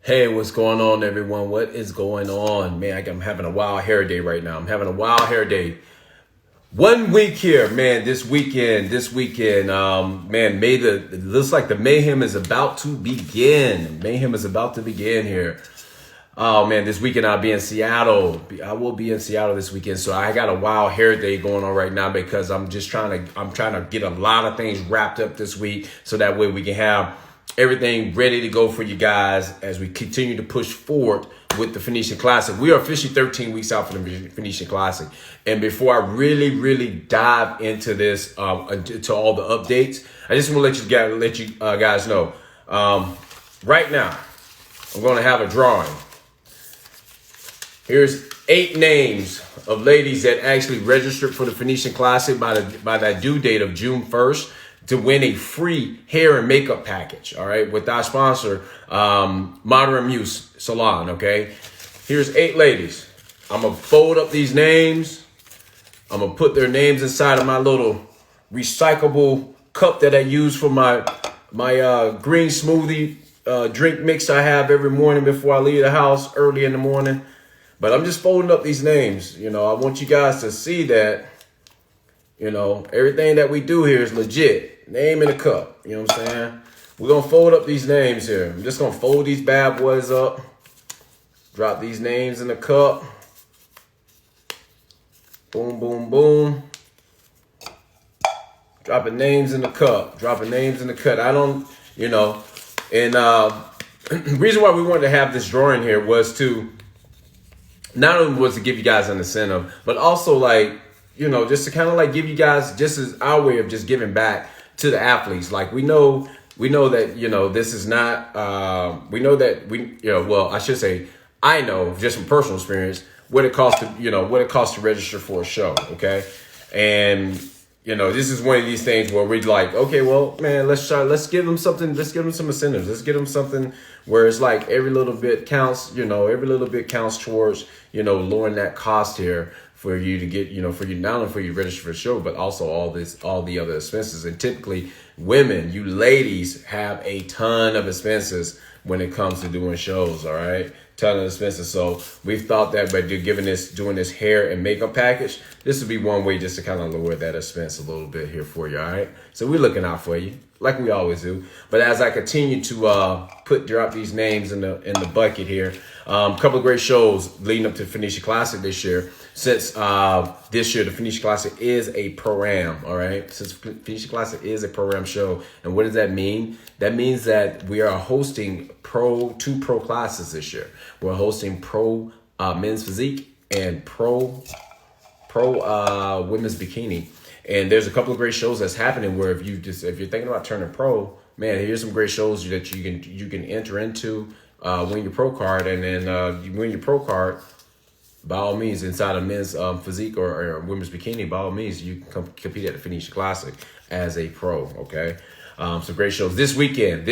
Hey, what's going on, everyone? What is going on? Man, I'm having a wild hair day right now. I'm having a wild hair day. 1 week here, man. This weekend, man. It looks like the mayhem is about to begin. Mayhem is about to begin here. Oh man, this weekend I'll be in Seattle. I will be in Seattle this weekend, so I got a wild hair day going on right now because I'm trying to get a lot of things wrapped up this week, so that way we can have everything ready to go for you guys as we continue to push forward with the Phoenician Classic. We are officially 13 weeks out from the Phoenician Classic. And before I really dive into this, to all the updates, I just want to let you guys know. Right now, I'm going to have a drawing. Here's 8 names of ladies that actually registered for the Phoenician Classic by that due date of June 1st. To win a free hair and makeup package, all right, with our sponsor, Modern Muse Salon, okay? Here's 8 ladies. I'm going to fold up these names. I'm going to put their names inside of my little recyclable cup that I use for my green smoothie drink mix I have every morning before I leave the house early in the morning. But I'm just folding up these names. You know, I want you guys to see that, you know, everything that we do here is legit. Name in a cup. You know what I'm saying? We're going to fold up these names here. I'm just going to fold these bad boys up. Drop these names in the cup. Boom, boom, boom. Dropping names in the cup. Dropping names in the cup. I don't, you know. And the reason why we wanted to have this drawing here was to, not only was to give you guys an incentive, but also like, you know, just to kind of like give you guys, just as our way of just giving back to the athletes. Like we know that, you know, this is not, I know just from personal experience what it costs to register for a show. Okay. And, you know, this is one of these things where we're like, okay, well, man, let's give them something. Let's give them some incentives. Let's give them something where it's like every little bit counts, you know, every little bit counts towards, you know, lowering that cost here for you to get, you know, for you, not only for you to register for the show, but also all the other expenses. And typically women, you ladies have a ton of expenses when it comes to doing shows. All right. Ton of expenses. So we've thought that by doing this hair and makeup package, this would be one way just to kind of lower that expense a little bit here for you. All right. So we're looking out for you like we always do. But as I continue to drop these names in the bucket here, a couple of great shows leading up to the Phoenician Classic this year. Since this year, the Phoenician Classic is a pro-am, all right? Since Phoenician Classic is a pro-am show. And what does that mean? That means that we are hosting two pro classes this year. We're hosting pro men's physique and pro women's bikini. And there's a couple of great shows that's happening where if you're thinking about turning pro, man, here's some great shows that you can enter into, win your pro card, and then you win your pro card. By all means, inside of men's physique or women's bikini, by all means, you can compete at the Phoenician Classic as a pro, okay? Some great shows this weekend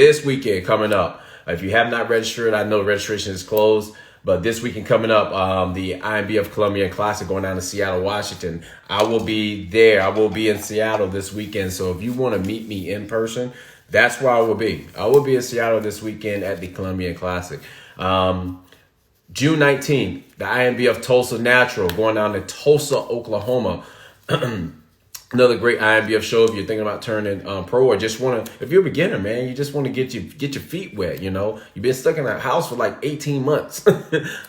coming up. If you have not registered, I know registration is closed, but this weekend coming up, the Inbf Colombian Classic going down to Seattle, Washington. I will be there. I will be in Seattle this weekend. So if you want to meet me in person, that's where I will be. I will be in Seattle this weekend at the Colombian Classic. June 19th, the Inbf Tulsa Natural going down to Tulsa, Oklahoma. Another great Inbf show if you're thinking about turning pro, or just want to, if you're a beginner, man, you just want to get your feet wet, you know. You've been stuck in that house for like 18 months. All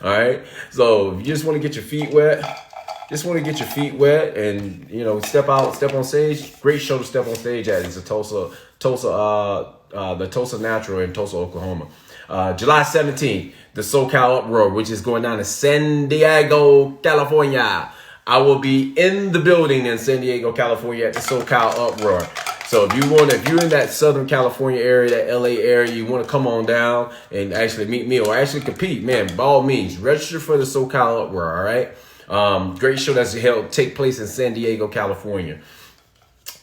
right. So if you just want to get your feet wet, and, you know, step on stage. Great show to step on stage at. It's the Tulsa Natural in Tulsa, Oklahoma. July 17th, the SoCal Uproar, which is going down to San Diego, California. I will be in the building in San Diego, California at the SoCal Uproar. So if you're in that Southern California area, that LA area, you want to come on down and actually meet me or actually compete, man, by all means, register for the SoCal Uproar, all right? Great show that's take place in San Diego, California.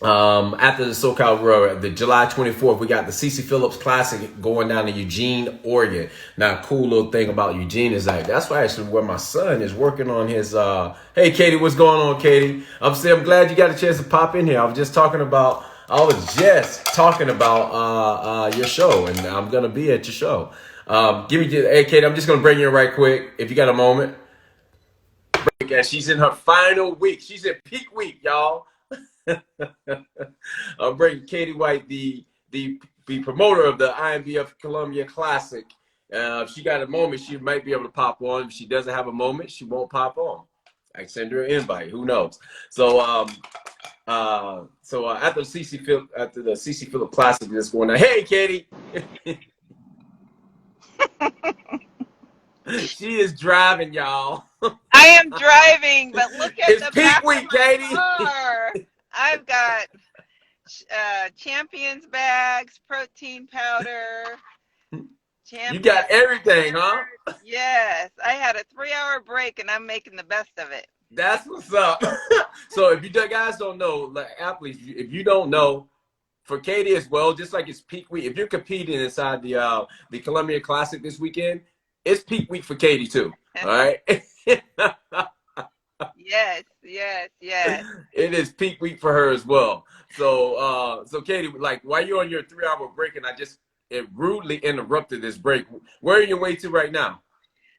After the SoCal Road, the July 24th, we got the Cecil Phillips Classic going down to Eugene, Oregon. Now, a cool little thing about Eugene is like, that's where my son is working on his, hey, Katie, what's going on, Katie? I'm glad you got a chance to pop in here. I was just talking about your show, and I'm going to be at your show. Hey, Kate, I'm just gonna bring you in right quick. If you got a moment, she's in her final week. She's in peak week, y'all. I'm bringing Katie White, the promoter of the Inbf Columbia Classic. If she got a moment, she might be able to pop on. If she doesn't have a moment, she won't pop on. I send her an invite. Who knows? So, after the Cecil Phillips Classic this going on. Hey, Katie. She is driving, y'all. I am driving, but look at It's the peak back of week, my Katie. car. I've got Champions bags, protein powder, You Champions got everything, huh? shirts. Yes, I had a 3-hour break, and I'm making the best of it. That's what's up. So if you guys don't know, like athletes, if you don't know, for Katie as well, just like it's peak week. If you're competing inside the Columbia Classic this weekend, it's peak week for Katie too. All right. Yes, yes, yes. It is peak week for her as well. So Katie, like while you're on your 3-hour break, and it rudely interrupted this break. Where are you way to right now?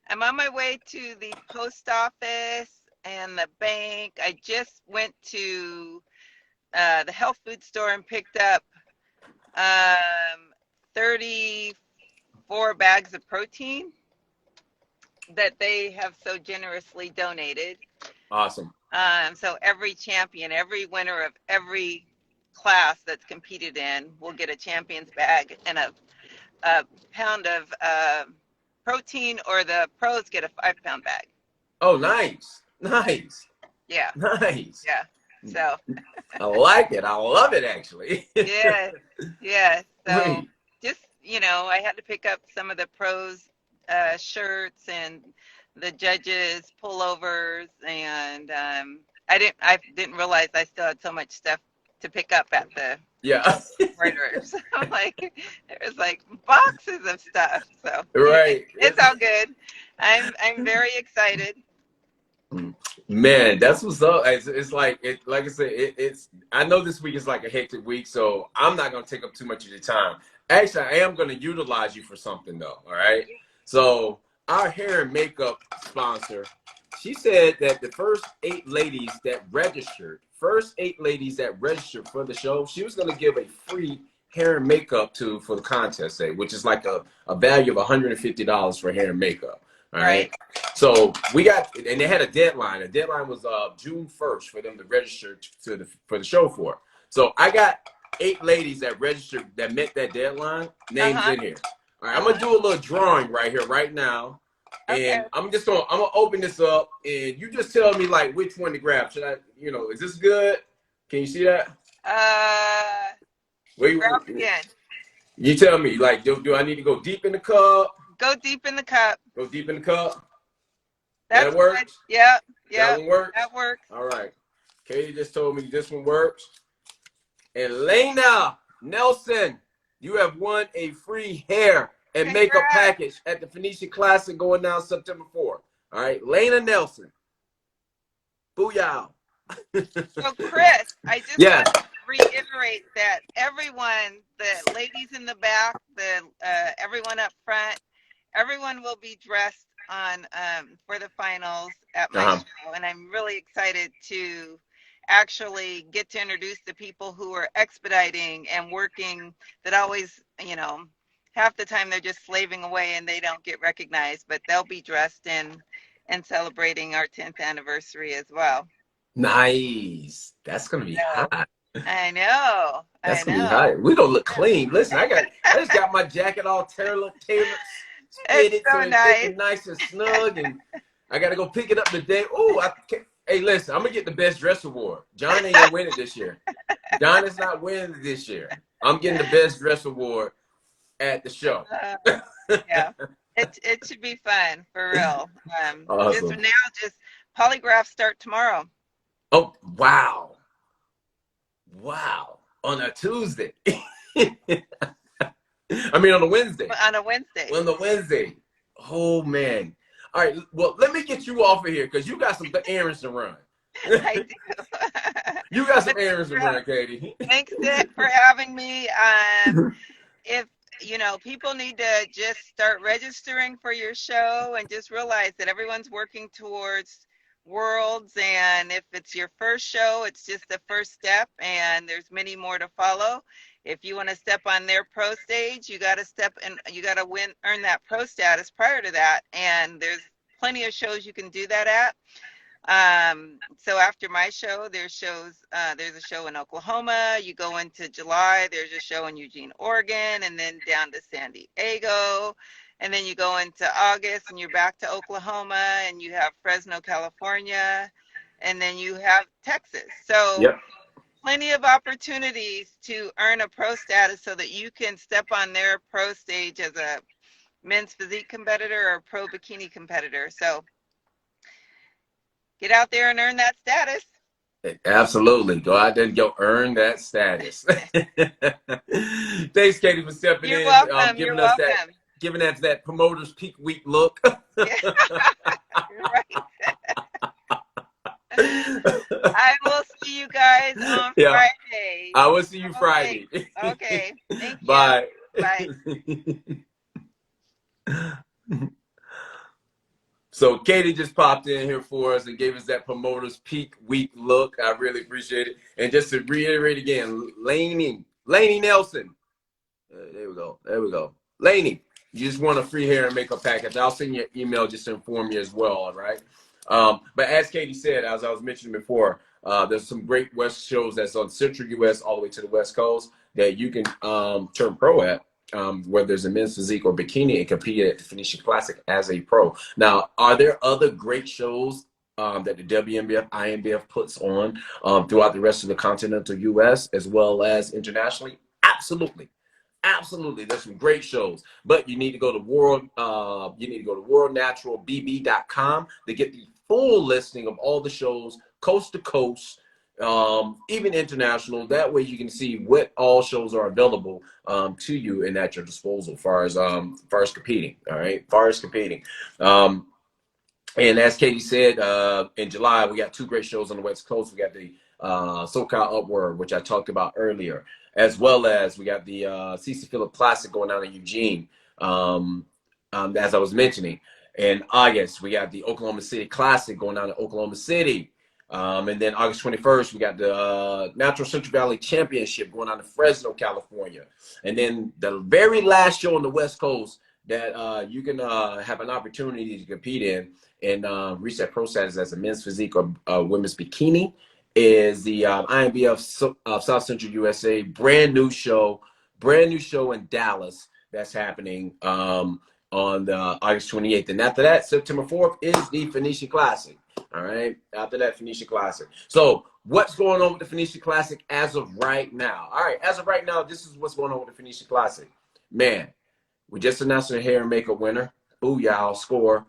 I'm on my way to the post office and the bank. I just went to the health food store and picked up 34 bags of protein that they have so generously donated. Awesome. So every champion, every winner of every class that's competed in will get a champion's bag and a pound of protein, or the pros get a 5-pound bag. Oh, nice. Nice. Yeah. Nice. Yeah. So I like it. I love it, actually. yeah. Yeah. So Great. just, I had to pick up some of the pros shirts and the judges pullovers, and I didn't realize I still had so much stuff to pick up at the Yeah. orders. I'm like, there's like boxes of stuff. So Right. it's all good. I'm very excited. Man, that's what's up. It's like like I said, I know this week is like a hectic week, so I'm not gonna take up too much of your time. Actually, I am gonna utilize you for something though. All right. So our hair and makeup sponsor, she said that the first eight ladies that registered for the show, she was gonna give a free hair and makeup to for the contest day, which is like a value of $150 for hair and makeup. All right. So we got, and they had a deadline. The deadline was June 1st for them to register for the show for. So I got 8 ladies that registered that met that deadline. Names in here. All right, I'm gonna do a little drawing right here, right now, and Okay. I'm gonna open this up, and you just tell me like which one to grab. Should I, is this good? Can you see that? Grab again. You tell me, like, do I need to go deep in the cup? Go deep in the cup. Go deep in the cup. That's That works? good. Yep. That one works? That works. All right. Katie just told me this one works. Elena Nelson, you have won a free hair and makeup package at the Phoenician Classic going down September 4th. All right. Lena Nelson. Booyah. So, Chris, I just want to reiterate that everyone, the ladies in the back, everyone up front, everyone will be dressed on for the finals at my show, and I'm really excited to actually get to introduce the people who are expediting and working. That always, half the time they're just slaving away and they don't get recognized, but they'll be dressed in and celebrating our 10th anniversary as well. Nice. That's gonna be hot. I know. That's gonna be hot. We gonna look clean. Listen, I just got my jacket all tailored, it's so nice. Nice and snug, and I gotta go pick it up today. Oh, hey, listen, I'm gonna get the best dress award. John ain't gonna win it this year. John is not winning it this year. I'm getting the best dress award at the show. Yeah, it should be fun for real. Awesome. Just polygraphs start tomorrow. Oh, wow. Wow. On a Tuesday. I mean, on a Wednesday. On a Wednesday. On the Wednesday. Oh, man. All right. Well, let me get you off of here because you got some errands to run. I do. You got some errands to run, Katie. Thanks for having me. If you know, people need to just start registering for your show and just realize that everyone's working towards worlds. And if it's your first show, it's just the first step, and there's many more to follow. If you want to step on their pro stage, you got to step and you got to earn that pro status prior to that. And there's plenty of shows you can do that at. So after my show, there's a show in Oklahoma. You go into July, there's a show in Eugene, Oregon, and then down to San Diego. And then you go into August and you're back to Oklahoma, and you have Fresno, California, and then you have Texas. So Yep. plenty of opportunities to earn a pro status so that you can step on their pro stage as a men's physique competitor or pro bikini competitor. So get out there and earn that status. Absolutely. Go out there and go earn that status. Thanks, Katie, for stepping You're in, welcome. You're giving us that, welcome. giving us that promoter's peak week look. Yeah. Right. I will see you guys on Friday. I will see you Friday. Okay. Thank you. Bye. Bye. So Katie just popped in here for us and gave us that promoter's peak week look. I really appreciate it. And just to reiterate again, Laney Nelson. There we go. There we go. Laney, you just want a free hair and makeup package. I'll send you an email just to inform you as well, all right? But as Katie said, as I was mentioning before, there's some great West shows that's on Central U.S. all the way to the West Coast that you can turn pro at. Whether it's a men's physique or bikini, and compete at the Phoenician Classic as a pro. Now, are there other great shows that the WNBF, INBF puts on throughout the rest of the continental U.S. as well as internationally? Absolutely. Absolutely, there's some great shows, but you need to go to worldnaturalbb.com to get the full listing of all the shows, coast to coast, even international. That way you can see what all shows are available to you and at your disposal far as competing. All right, far as competing. And as Katie said, in July we got two great shows on the West Coast. We got the SoCal Uproar, which I talked about earlier, as well as we got the Cecil Phillips Classic going on in Eugene, as I was mentioning. In August, we got the Oklahoma City Classic going on in Oklahoma City. And then August 21st, we got the Natural Central Valley Championship going on in Fresno, California. And then the very last show on the West Coast that you can have an opportunity to compete in and reach that pro status as a men's physique or women's bikini is the INBF of South Central USA brand new show in Dallas that's happening on the August 28th. And after that, September 4th is the Phoenician Classic. All right, after that Phoenician Classic. So what's going on with the Phoenician Classic as of right now? All right, as of right now, this is what's going on with the Phoenician Classic. Man, we just announced a hair and makeup winner. Booyah, score.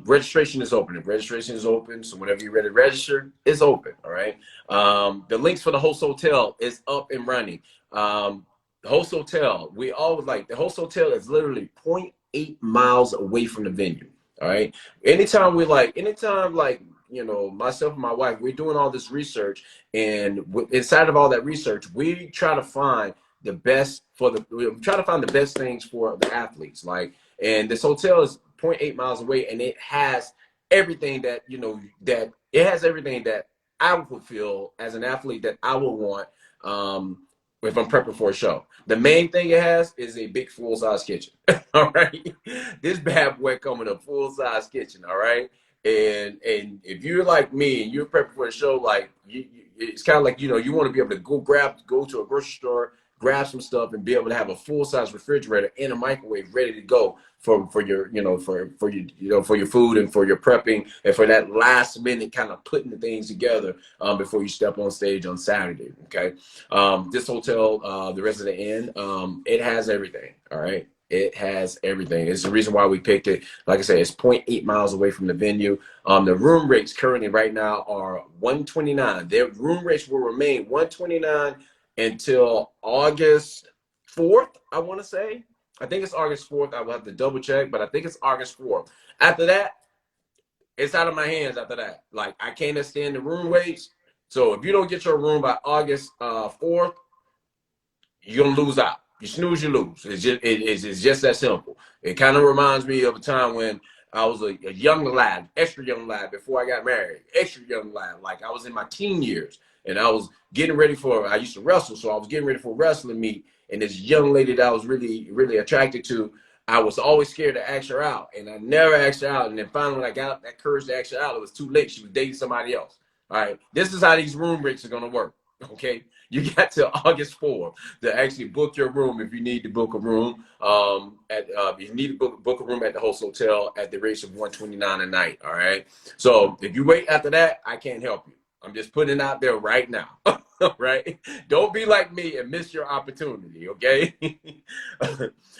Registration is open. Registration is open, so whenever you're ready to register, it's open. All right. The links for the host hotel is up and running. The host hotel, we always like the host hotel is literally 0.8 miles away from the venue. All right. Anytime you know, myself and my wife, we're doing all this research, and inside of all that research, we try to find the best things for the athletes. Like, and this hotel is 0.8 miles away, and it has everything that, you know, that it has everything that I would feel as an athlete that I would want if I'm prepping for a show. The main thing it has is a big full-size kitchen. All right. This bad boy coming a full-size kitchen. All right. And if you're like me and you're prepping for a show, like it's kind of like, you know, you want to be able to go to a grocery store, grab some stuff, and be able to have a full-size refrigerator and a microwave ready to go for your, you know, for your, you know, for your food and for your prepping and for that last minute kind of putting the things together before you step on stage on Saturday. Okay. This hotel, the Resident Inn, it has everything. All right. It has everything. It's the reason why we picked it. Like I said, it's 0.8 miles away from the venue. The room rates currently right now are $129. Their room rates will remain $129 until August 4th, I want to say. I think it's August 4th. I will have to double check, but I think it's August 4th. After that, it's out of my hands after that. Like, I can't extend the room rates. So if you don't get your room by August 4th, you're going to lose out. You snooze, you lose. It's just that simple. It kind of reminds me of a time when I was a young lad, extra young lad, before I got married, extra young lad. Like I was in my teen years, and I was getting ready for. I used to wrestle, so I was getting ready for wrestling meet. And this young lady that I was really, really attracted to, I was always scared to ask her out, and I never asked her out. And then finally, when I got up that courage to ask her out, it was too late. She was dating somebody else. All right, this is how these room rates are gonna work. Okay, you got till August 4th to actually book your room if you need to book a room. If you need to book a room at the host hotel at the rates of $129 a night. All right. So if you wait after that, I can't help you. I'm just putting it out there right now. Right? Don't be like me and miss your opportunity. Okay.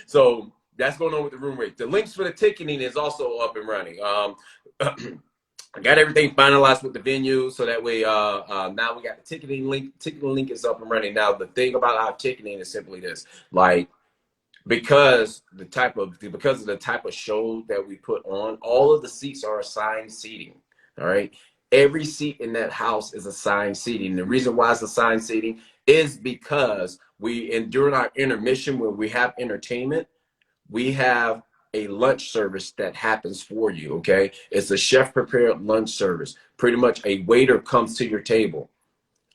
So that's going on with the room rate. The links for the ticketing is also up and running. I got everything finalized with the venue, so that way now we got the ticketing link. Ticketing link is up and running. Now the thing about our ticketing is simply this: like because of the type of show that we put on, all of the seats are assigned seating. All right, every seat in that house is assigned seating. The reason why it's assigned seating is because during our intermission when we have entertainment, we have a lunch service that happens for you. Okay, it's a chef prepared lunch service. Pretty much a waiter comes to your table.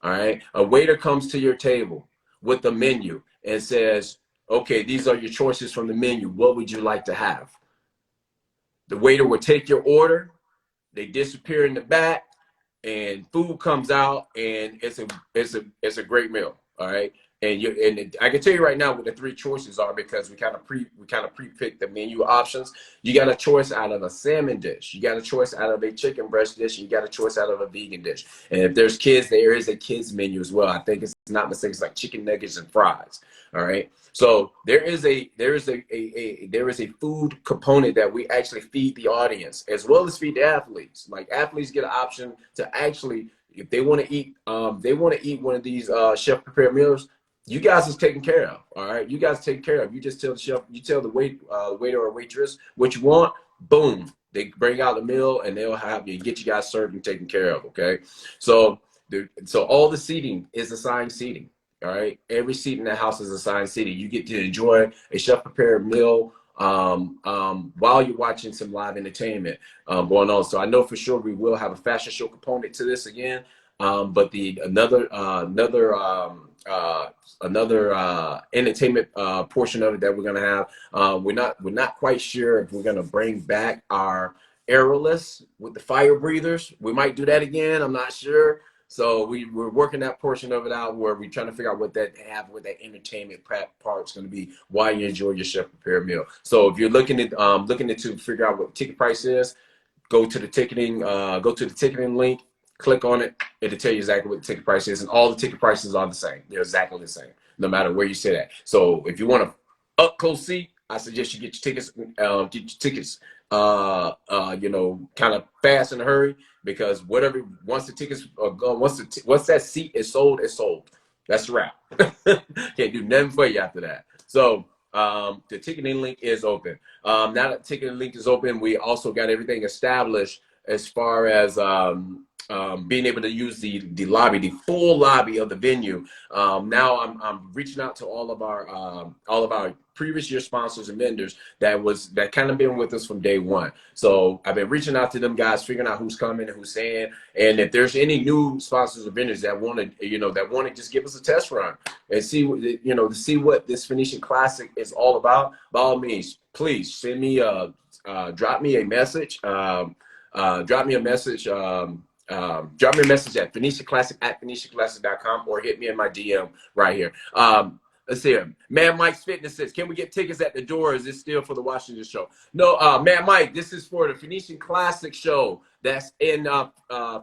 All right, a waiter comes to your table with the menu and says, okay, these are your choices from the menu, what would you like to have? The waiter will take your order, they disappear in the back, and food comes out, and it's a great meal. All right, and I can tell you right now what the three choices are, because we kind of pre-picked the menu options. You got a choice out of a salmon dish, you got a choice out of a chicken breast dish, and you got a choice out of a vegan dish. And if there's kids, there is a kids menu as well. I think it's not mistaken, it's like chicken nuggets and fries. All right, so there is a food component that we actually feed the audience as well as feed the athletes. Like athletes get an option to actually, if they want to eat one of these chef prepared meals, you guys is taken care of. All right, you guys take care of. You just tell the chef, you tell the waiter or waitress what you want. Boom, they bring out the meal and they'll have you get you guys served and taken care of. Okay, so all the seating is assigned seating. All right, every seat in the house is assigned seating. You get to enjoy a chef prepared meal while you're watching some live entertainment going on. So I know for sure we will have a fashion show component to this again, but another entertainment portion of it that we're gonna have. We're not quite sure if we're gonna bring back our airless with the fire breathers. We might do that again. I'm not sure. So we're working that portion of it out, where we're trying to figure out what that entertainment part's going to be while you enjoy your chef prepared meal. So if you're looking to figure out what the ticket price is, go to the ticketing link, click on it. It'll tell you exactly what the ticket price is, and all the ticket prices are the same. They're exactly the same, no matter where you sit at. So if you want a up close seat, I suggest you get your tickets, kind of fast in a hurry, because once the tickets are gone, once that seat is sold, it's sold. That's a wrap. Can't do nothing for you after that. So the ticketing link is open. Now that the ticketing link is open, we also got everything established as far as being able to use the lobby, the full lobby of the venue. Now I'm reaching out to all of our previous year sponsors and vendors that kind of been with us from day one. So I've been reaching out to them guys, figuring out who's coming and who's saying, and if there's any new sponsors or vendors that want to just give us a test run and see to see what this Phoenician Classic is all about. By all means, please send me drop me a message. Drop me a message at PhoenicianClassic@PhoenicianClassic.com, or hit me in my DM right here. Let's see here. Man Mike's Fitness says, can we get tickets at the door? Is this still for the Washington show? No, Man Mike, this is for the Phoenician Classic show that's in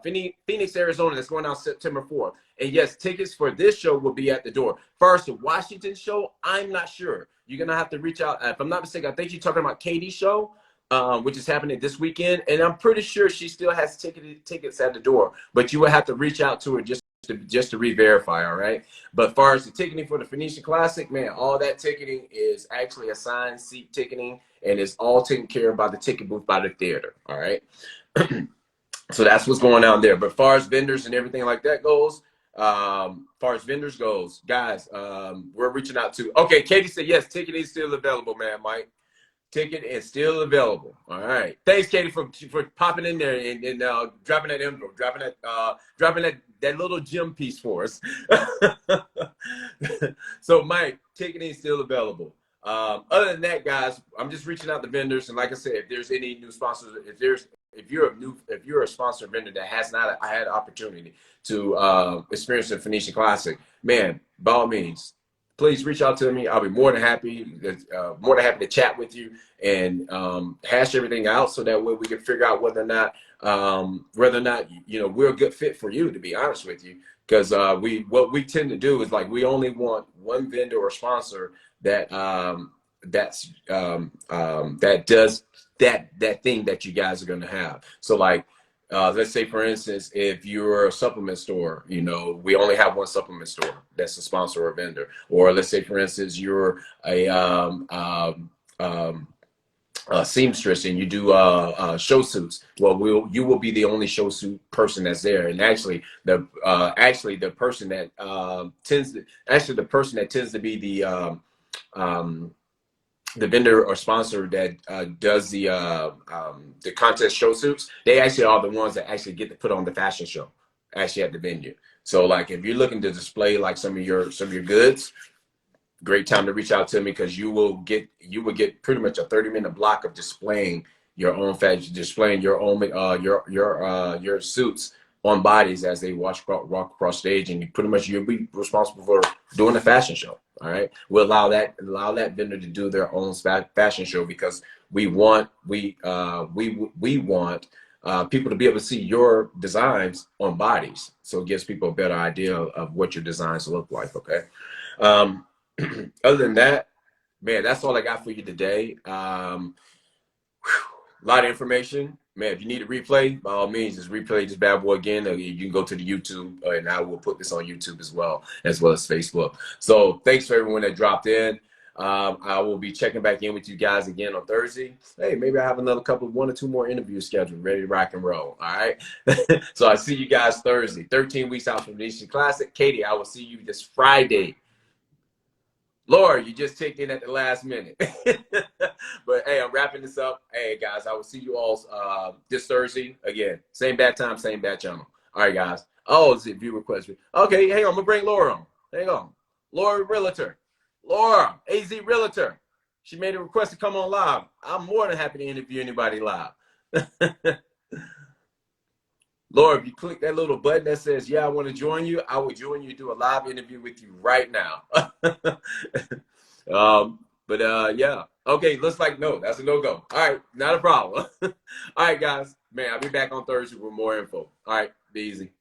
Phoenix, Arizona. That's going on September 4th. And yes, tickets for this show will be at the door. First, the Washington show, I'm not sure. You're going to have to reach out. If I'm not mistaken, I think you're talking about Katie's show, which is happening this weekend. And I'm pretty sure she still has tickets at the door. But you will have to reach out to her just to re-verify, all right? But as far as the ticketing for the Phoenician Classic, man, all that ticketing is actually assigned seat ticketing, and it's all taken care of by the ticket booth by the theater, all right? So that's what's going on there. But as far as vendors and everything like that goes, far as vendors goes, guys, we're reaching out to. Okay, Katie said yes, ticket is still available, man, Mike. Ticket is still available. All right. Thanks, Katie, for popping in there and dropping that info, dropping that little gem piece for us. So, Mike, ticket is still available. Other than that, guys, I'm just reaching out to vendors, and like I said, if there's any new sponsors, if you're a sponsor vendor that has not had opportunity to experience the Phoenician Classic, man, by all means, please reach out to me. I'll be more than happy to chat with you and hash everything out, so that way we can figure out whether or not we're a good fit for you. To be honest with you, because what we tend to do is, like, we only want one vendor or sponsor that that does that thing that you guys are going to have. So, like, let's say, for instance, if you're a supplement store, we only have one supplement store that's a sponsor or a vendor. Or let's say, for instance, you're a seamstress and you do show suits. Well, you will be the only show suit person that's there. And actually, the person that tends to be the vendor or sponsor that does the contest show suits, they actually are the ones that actually get to put on the fashion show actually at the venue. So, like, if you're looking to display like some of your goods, great time to reach out to me, because you will get pretty much a 30-minute block of displaying your own fashion, displaying your own your suits on bodies as they walk across stage, and you'll be responsible for doing the fashion show. All right, we'll allow that vendor to do their own fashion show, because we want people to be able to see your designs on bodies, so it gives people a better idea of what your designs look like. Okay. Other than that, man, that's all I got for you today. A lot of information, man. If you need a replay, by all means, just replay this bad boy again. You can go to the YouTube, and I will put this on YouTube as well as Facebook. So thanks for everyone that dropped in. I will be checking back in with you guys again on Thursday. Hey, maybe I have another one or two more interviews scheduled, ready to rock and roll. All right. So I see you guys Thursday, 13 weeks out from the Phoenician Classic. Katie, I will see you this Friday. Laura, you just checked in at the last minute. But hey, I'm wrapping this up. Hey, guys, I will see you all this Thursday. Again, same bad time, same bad channel. All right, guys. Oh, it's a view request. Okay, hang on. I'm going to bring Laura on. Hang on. Laura Realtor. Laura, AZ Realtor. She made a request to come on live. I'm more than happy to interview anybody live. Laura, if you click that little button that says, yeah, I want to join you, I will join you, do a live interview with you right now. Yeah. Okay, looks like no, that's a no-go. All right, not a problem. All right, guys. Man, I'll be back on Thursday with more info. All right, be easy.